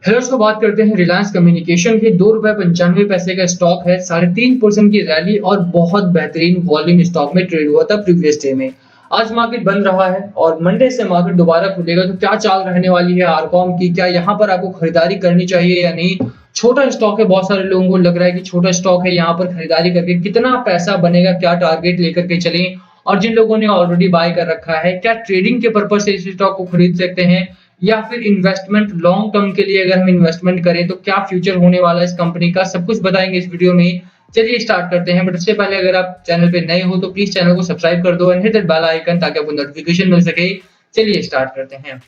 Hello दोस्तों, बात करते हैं रिलायंस कम्युनिकेशन की। ₹2.95 का स्टॉक है। 3.5% की रैली और बहुत बेहतरीन वॉल्यूम स्टॉक में ट्रेड हुआ था प्रीवियस डे में। आज मार्केट बंद रहा है और मंडे से मार्केट दोबारा खुलेगा, तो क्या चाल रहने वाली है आरकॉम की? क्या यहाँ पर आपको खरीदारी करनी चाहिए या नहीं? छोटा स्टॉक है, बहुत सारे लोगों को लग रहा है कि छोटा स्टॉक है, यहाँ पर खरीदारी करके कितना पैसा बनेगा, क्या टारगेट लेकर के चलें? और जिन लोगों ने ऑलरेडी बाय कर रखा है, क्या ट्रेडिंग के पर्पज से इस स्टॉक को खरीद सकते हैं या फिर इन्वेस्टमेंट लॉन्ग टर्म के लिए अगर हम इन्वेस्टमेंट करें तो क्या फ्यूचर होने वाला है इस कंपनी का, सब कुछ बताएंगे इस वीडियो में। चलिए स्टार्ट करते हैं। बट उससे पहले अगर आप चैनल पे नए हो तो प्लीज चैनल को सब्सक्राइब कर दो and hit that bell icon ताकि आपको नोटिफिकेशन मिल सके। चलिए स्टार्ट करते हैं।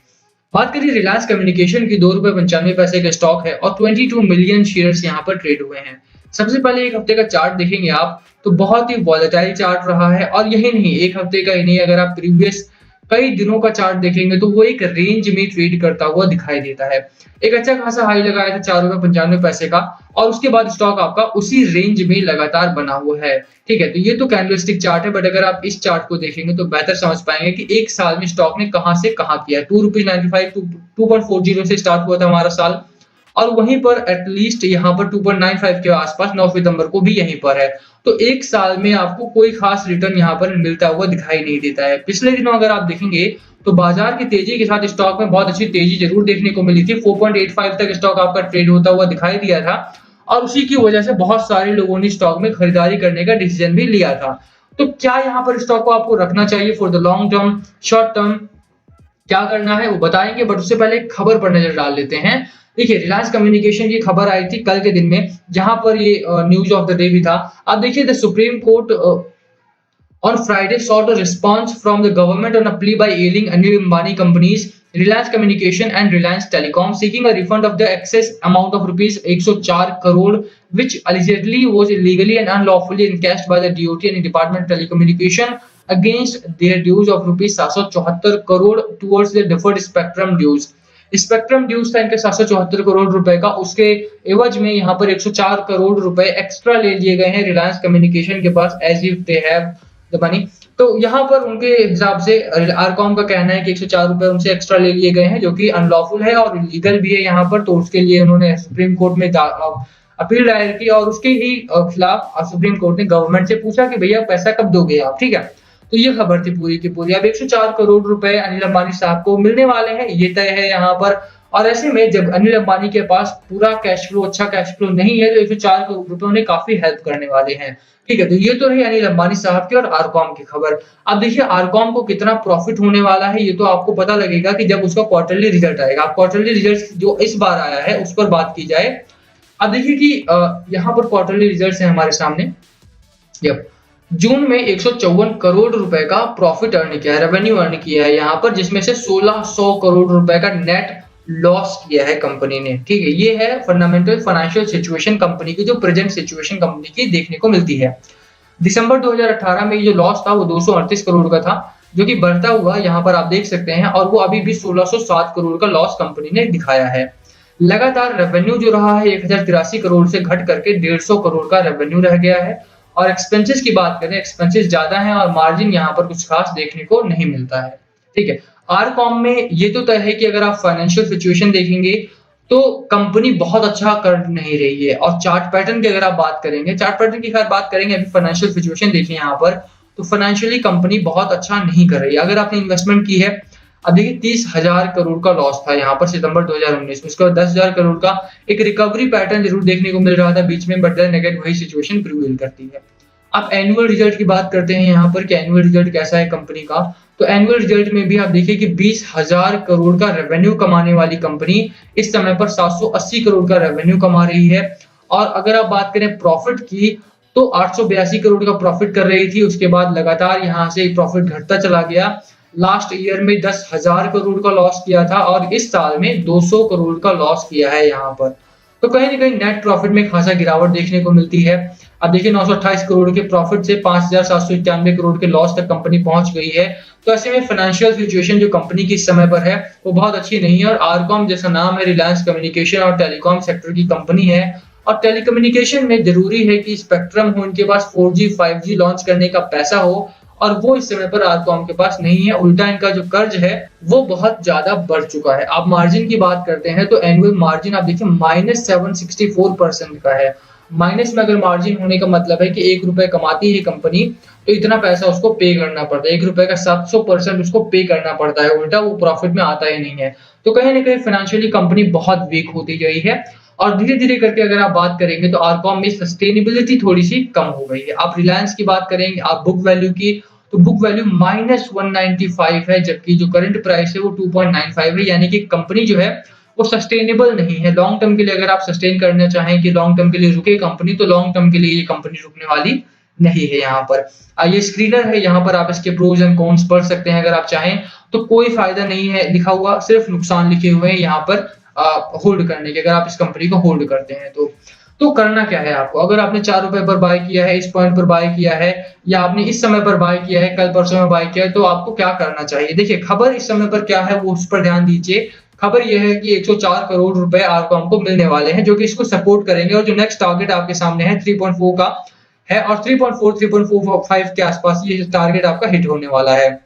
बात करिए रिलायंस कम्युनिकेशन की। ₹2.95 का स्टॉक है और 22 मिलियन शेयर्स यहाँ पर ट्रेड हुए हैं। सबसे पहले एक हफ्ते का चार्ट देखेंगे आप तो बहुत ही वॉलेटाइल चार्ट रहा है। और यही नहीं, एक हफ्ते का ही नहीं, अगर आप प्रीवियस कई दिनों का चार्ट देखेंगे तो वो एक रेंज में ट्रेड करता हुआ दिखाई देता है। एक अच्छा खासा हाई लगाया था ₹4.95 का और उसके बाद स्टॉक आपका उसी रेंज में लगातार बना हुआ है। ठीक है, तो ये तो कैंडलस्टिक चार्ट है, बट अगर आप इस चार्ट को देखेंगे तो बेहतर समझ पाएंगे कि एक साल में स्टॉक ने कहां से कहां किया है। ₹2.95 2.40 से स्टार्ट हुआ था हमारा साल और वहीं पर एटलीस्ट यहाँ पर 2.95 के आसपास 9 सितंबर को भी यहीं पर है। तो एक साल में आपको कोई खास रिटर्न यहाँ पर मिलता हुआ दिखाई नहीं देता है। पिछले दिनों अगर आप देखेंगे तो बाजार की तेजी के साथ स्टॉक में बहुत अच्छी तेजी जरूर देखने को मिली थी। 4.85 तक स्टॉक आपका ट्रेड होता हुआ दिखाई दिया था और उसी की वजह से बहुत सारे लोगों ने स्टॉक में खरीदारी करने का डिसीजन भी लिया था। तो क्या यहाँ पर स्टॉक को आपको रखना चाहिए for the long term, short term? क्या करना है वो बताएंगे, बट उससे पहले एक खबर पर नजर डाल लेते हैं। देखिए, रिलायंस कम्युनिकेशन की खबर आई थी कल के दिन में, जहां पर ये न्यूज ऑफ द डे भी था। आप देखिए, the supreme court on Friday sought a response from the government on a plea by ailing Anil Ambani companies Reliance Communication and Reliance Telecom, seeking a refund of the excess amount of rupees 104 crore which allegedly was illegally and unlawfully encashed by the DOT and the Department of Telecommunication against their dues of rupees 774 crore towards their deferred spectrum dues. Spectrum dues था इनके 774 करोड़ रुपए का। उसके एवज में यहाँ पर 104 करोड़ रुपए एक्स्ट्रा ले लिए गए हैं रिलायंस कम्युनिकेशन के पास, as if they have the money. तो यहाँ पर उनके हिसाब से आरकॉम का कहना है कि 104 रुपए उनसे एक्स्ट्रा ले लिए गए हैं, जो कि अनलॉफुल है और इलीगल भी है यहाँ पर। तो उसके लिए उन्होंने सुप्रीम कोर्ट में अपील दायर की और उसके ही खिलाफ सुप्रीम कोर्ट ने गवर्नमेंट से पूछा कि भैया पैसा कब दोगे आप। ठीक है, तो ये खबर थी पूरी की पूरी। अब 104 करोड़ रुपए अनिल अंबानी साहब को मिलने वाले हैं, ये तय है यहाँ पर। और ऐसे में जब अनिल अंबानी के पास पूरा कैश फ्लो, अच्छा कैश फ्लो नहीं है, तो 104 करोड़ रुपए उन्हें काफी हेल्प करने वाले हैं। ठीक है, तो ये तो रही अनिल अंबानी साहब की और आरकॉम की खबर। अब देखिए, आरकॉम को कितना प्रॉफिट होने वाला है ये तो आपको पता लगेगा कि जब उसका क्वार्टरली रिजल्ट आएगा। क्वार्टरली रिजल्ट जो इस बार आया है उस पर बात की जाए। अब देखिए कि यहाँ पर क्वार्टरली रिजल्ट है हमारे सामने। यप, जून में 154 करोड़ रुपए का प्रॉफिट अर्न किया है, रेवेन्यू अर्न किया है यहाँ पर, जिसमें से 1600 करोड़ रुपए का नेट लॉस किया है कंपनी ने। ठीक है, ये है फंडामेंटल फाइनेंशियल सिचुएशन कंपनी की, जो प्रेजेंट सिचुएशन कंपनी की देखने को मिलती है। दिसंबर 2018 में ये जो लॉस था वो 238 करोड़ का था, जो कि बढ़ता हुआ यहाँ पर आप देख सकते हैं, और वो अभी भी 1607 करोड़ का लॉस कंपनी ने दिखाया है। लगातार रेवेन्यू जो रहा है 1083 करोड़ से घट करके 150 करोड़ का रेवेन्यू रह गया है। और एक्सपेंसेस की बात करें, एक्सपेंसेस ज्यादा हैं और मार्जिन यहाँ पर कुछ खास देखने को नहीं मिलता है। ठीक है, आरकॉम में ये तो तय है कि अगर आप फाइनेंशियल सिचुएशन देखेंगे तो कंपनी बहुत अच्छा कर नहीं रही है। और चार्ट पैटर्न की अगर आप बात करेंगे, चार्ट पैटर्न की खैर बात करेंगे, अभी फाइनेंशियल सिचुएशन देखिए यहाँ पर, तो फाइनेंशियली कंपनी बहुत अच्छा नहीं कर रही है। अगर आपने इन्वेस्टमेंट की है, अब देखिए 30,000 करोड़ का लॉस था यहाँ पर सितंबर 2019 में, उसके बाद 10,000 करोड़ का एक रिकवरी पैटर्न जरूर देखने को मिल रहा था बीच में, बट देन अगेन वही सिचुएशन प्रिवेल करती है। अब एनुअल रिजल्ट की बात करते हैं यहाँ पर कि एनुअल रिजल्ट कैसा है कंपनी का। तो एनुअल रिजल्ट में भी आप देखिए कि 20,000 करोड़ का रेवेन्यू कमाने वाली कंपनी इस समय पर 780 करोड़ का रेवेन्यू कमा रही है। और अगर आप बात करें प्रॉफिट की तो 882 करोड़ का प्रॉफिट कर रही थी, उसके बाद लगातार यहाँ से प्रॉफिट घटता चला गया। लास्ट ईयर में 10,000 करोड़ का लॉस किया था और इस साल में 200 करोड़ का लॉस किया है यहाँ पर। तो कहीं ना कहीं नेट प्रॉफिट में खासा गिरावट देखने को मिलती है। अब देखिए 928 करोड़ के प्रॉफिट से 5,791 करोड़ के लॉस तक कंपनी पहुंच गई है। तो ऐसे में फाइनेंशियल सिचुएशन जो कंपनी की इस समय पर है वो बहुत अच्छी नहीं है। और आरकॉम जैसा नाम है, रिलायंस कम्युनिकेशन और टेलीकॉम सेक्टर की कंपनी है, और टेलीकम्युनिकेशन में जरूरी है कि स्पेक्ट्रम हो, उनके पास 4G 5G लॉन्च करने का पैसा हो और वो इस समय पर आरकॉम के पास नहीं है। उल्टा इनका जो कर्ज है वो बहुत ज्यादा बढ़ चुका है। आप मार्जिन की बात करते हैं तो एनुअल मार्जिन आप देखिए -764% का है। माइनस में अगर मार्जिन होने का मतलब है कि 1 रुपए कमाती है कंपनी तो इतना पैसा उसको पे करना पड़ता है। 1 रुपए का 700% उसको पे करना पड़ता है, उल्टा वो प्रॉफिट में आता ही नहीं है। तो कहीं न कहीं फाइनेंशियली कंपनी बहुत वीक होती गई है और धीरे-धीरे करके अगर आप बात करेंगे तो आरकॉम में सस्टेनेबिलिटी थोड़ी-सी कम हो गई है। आप रिलायंस की बात करेंगे, आप बुक वैल्यू की, तो बुक वैल्यू -195 है, जबकि जो करंट प्राइस है वो 2.95 है, यानी कि कंपनी जो है वो सस्टेनेबल नहीं है। लॉन्ग टर्म के लिए अगर आप सस्टेन करना चाहें कि लॉन्ग टर्म के लिए रुके कंपनी, तो लॉन्ग टर्म के लिए ये कंपनी रुकने वाली नहीं है यहाँ पर। ये स्क्रीनर है, यहाँ पर आप इसके प्रोज एंड कॉन्स पढ़ सकते हैं अगर आप चाहें। तो कोई फायदा नहीं है लिखा हुआ, सिर्फ नुकसान लिखे हुए हैं यहाँ पर होल्ड करने के, अगर आप इस कंपनी को होल्ड करते हैं तो। तो करना क्या है आपको, अगर आपने 4 रुपए पर बाय किया है, इस पॉइंट पर बाय किया है, या आपने इस समय पर बाय किया है, कल परसों में बाय किया है, तो आपको क्या करना चाहिए? देखिए खबर इस समय पर क्या है वो उस पर ध्यान दीजिए। खबर यह है कि 104 करोड़ रुपए आरकॉम को मिलने वाले हैं, जो कि इसको सपोर्ट करेंगे, और जो नेक्स्ट टारगेट आपके सामने है 3.4 का है, और 3.4 3.45 के आसपास ये टारगेट आपका हिट होने वाला है,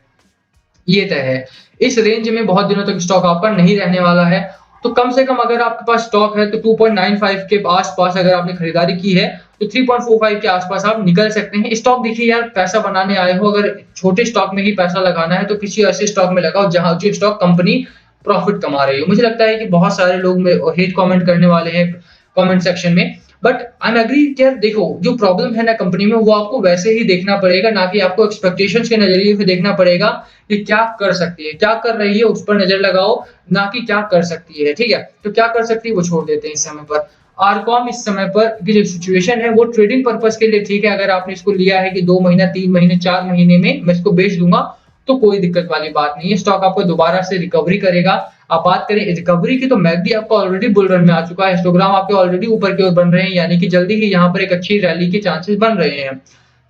ये तय है। इस रेंज में बहुत दिनों तक स्टॉक आपका नहीं रहने वाला है। तो कम से कम अगर आपके पास स्टॉक है तो 2.95 के आसपास अगर आपने खरीदारी की है तो 3.45 के आसपास आप निकल सकते हैं। स्टॉक देखिए यार, पैसा बनाने आए हो, अगर छोटे स्टॉक में ही पैसा लगाना है तो किसी ऐसे स्टॉक में लगाओ जहां जो स्टॉक कंपनी प्रॉफिट कमा रही हो। मुझे लगता है कि बहुत सारे लोग हेट कमेंट करने वाले हैं कमेंट सेक्शन में, बट आई एम एग्री कि यार देखो, जो प्रॉब्लम है ना कंपनी में, वो आपको वैसे ही देखना पड़ेगा, ना कि आपको एक्सपेक्टेशंस के नजरिए से देखना पड़ेगा कि क्या कर सकती है, क्या कर रही है उस पर नजर लगाओ, ना कि क्या कर सकती है। ठीक है, तो क्या कर सकती है वो छोड़ देते हैं इस समय पर। आरकॉम इस समय पर की जो सिचुएशन है वो ट्रेडिंग पर्पस के लिए ठीक है। अगर आपने इसको लिया है कि 2 महीना, 3 महीने, 4 महीने में मैं इसको बेच दूंगा, तो कोई दिक्कत वाली बात नहीं है। स्टॉक आपको दोबारा से रिकवरी करेगा। आप बात करें रिकवरी की, तो मैकडी आपका ऑलरेडी बुल रन में आ चुका है, हिस्टोग्राम आपके ऑलरेडी ऊपर की ओर बन रहे हैं, यानी कि जल्दी ही यहाँ पर एक अच्छी रैली के चांसेस बन रहे हैं।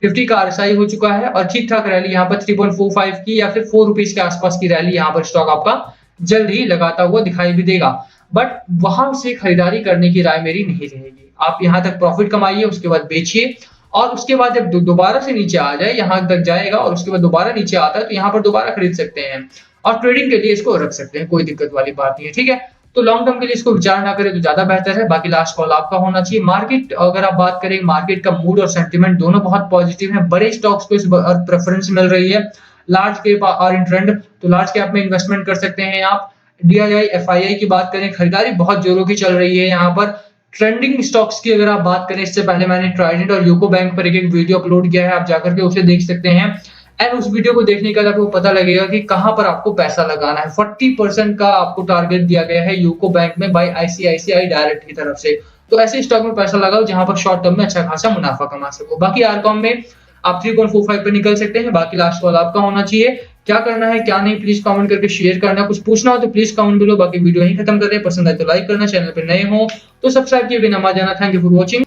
50 का आरएसआई हो चुका है और ठीक ठाक रैली यहाँ पर 3.45 की या फिर 4 रुपीज के आसपास की रैली यहाँ पर स्टॉक आपका जल्द ही लगाता हुआ दिखाई भी देगा। बट वहां से खरीदारी करने की राय मेरी नहीं रहेगी। आप यहाँ तक प्रॉफिट कमाइए, उसके बाद बेचिए, और उसके बाद जब दोबारा से नीचे आ जाए, यहाँ तक जाएगा और उसके बाद दोबारा नीचे आता है, तो यहाँ पर दोबारा खरीद सकते हैं और ट्रेडिंग के लिए इसको रख सकते हैं, कोई दिक्कत वाली बात नहीं है। ठीक है, तो लॉन्ग टर्म के लिए इसको विचार ना करें तो ज्यादा बेहतर है। बाकी लास्ट कॉल आपका होना चाहिए। मार्केट, अगर आप बात करें, मार्केट का मूड और सेंटीमेंट दोनों बहुत पॉजिटिव है। बड़े स्टॉक्स को इस बार प्रेफरेंस मिल रही है। Large cap are in trend, तो लार्ज कैप में इन्वेस्टमेंट कर सकते हैं आप। डीआईआई, एफआईआई की बात करें, खरीदारी बहुत जोरों की चल रही है यहाँ पर। ट्रेंडिंग स्टॉक्स की अगर आप बात करें, इससे पहले मैंने ट्राइडेंट और यूको बैंक पर एक वीडियो अपलोड किया है, आप जाकर के उसे देख सकते हैं। एंड उस वीडियो को देखने के बाद आपको पता लगेगा कि कहां पर आपको पैसा लगाना है। 40% का आपको टारगेट दिया गया है यूको बैंक में बाय आईसीआईसीआई डायरेक्ट की तरफ से। तो ऐसे स्टॉक में पैसा लगाओ जहां पर शॉर्ट टर्म में अच्छा खासा मुनाफा कमा सको। बाकी आरकॉम में आप 3.45 पे निकल सकते हैं। बाकी लास्ट कॉल आपका होना चाहिए। क्या करना है क्या नहीं, प्लीज कमेंट करके शेयर करना। कुछ पूछना हो तो प्लीज कमेंट करो। बाकी वीडियो यहीं खत्म कर रहे हैं। पसंद आए तो लाइक करना, चैनल पे नए हो तो सब्सक्राइब किए बिना मत जाना। Thank you for watching.